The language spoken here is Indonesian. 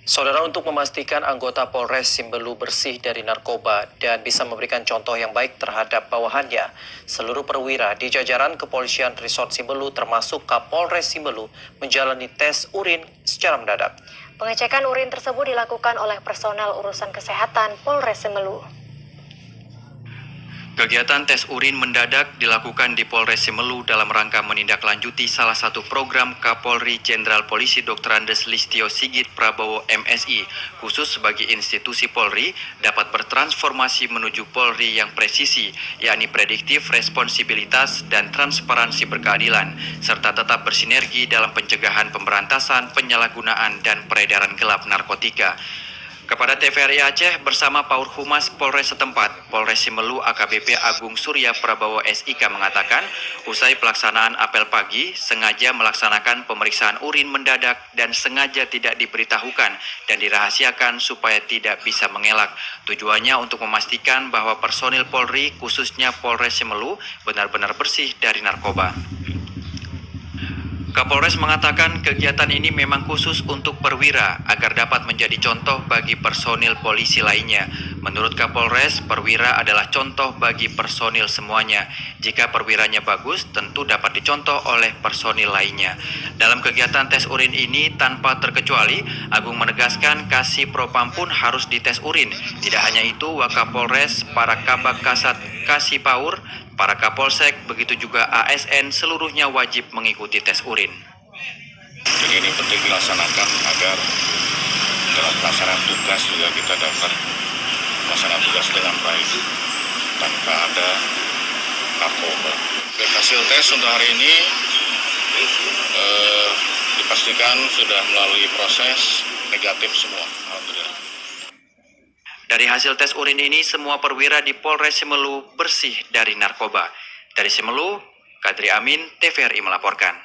Saudara, untuk memastikan anggota Polres Simbelu bersih dari narkoba dan bisa memberikan contoh yang baik terhadap bawahannya, seluruh perwira di jajaran Kepolisian Resort Simbelu termasuk Kapolres Simbelu menjalani tes urin secara mendadak. Pengecekan urin tersebut dilakukan oleh personel urusan kesehatan Polres Simbelu. Kegiatan tes urin mendadak dilakukan di Polres Simbelu dalam rangka menindaklanjuti salah satu program Kapolri Jenderal Polisi Dr. Andes Listio Sigit Prabowo MSI, khusus bagi institusi Polri dapat bertransformasi menuju Polri yang presisi, yakni prediktif, responsibilitas, dan transparansi berkeadilan, serta tetap bersinergi dalam pencegahan pemberantasan, penyalahgunaan, dan peredaran gelap narkotika. Kepada TVRI Aceh bersama Paur Humas Polres setempat, Polres Simbelu AKBP Agung Surya Prabowo SIK mengatakan, usai pelaksanaan apel pagi, sengaja melaksanakan pemeriksaan urin mendadak dan sengaja tidak diberitahukan dan dirahasiakan supaya tidak bisa mengelak. Tujuannya untuk memastikan bahwa personil Polri, khususnya Polres Simbelu, benar-benar bersih dari narkoba. Kapolres mengatakan kegiatan ini memang khusus untuk perwira agar dapat menjadi contoh bagi personil polisi lainnya. Menurut Kapolres, perwira adalah contoh bagi personil semuanya. Jika perwiranya bagus, tentu dapat dicontoh oleh personil lainnya. Dalam kegiatan tes urin ini, tanpa terkecuali, Agung menegaskan Kasih Propam pun harus dites urin. Tidak hanya itu, Wakapolres, para Kabak Kasat Kasih Paur, para Kapolsek, begitu juga ASN, seluruhnya wajib mengikuti tes urin. Jadi ini penting dilaksanakan agar dalam pelaksanaan tugas juga kita dapat melaksanakan tugas dengan baik tanpa ada narkoba. Hasil tes untuk hari ini dipastikan sudah melalui proses negatif semua. Alhamdulillah. Dari hasil tes urin ini, semua perwira di Polres Simbelu bersih dari narkoba. Dari Simbelu, Kadri Amin, TVRI melaporkan.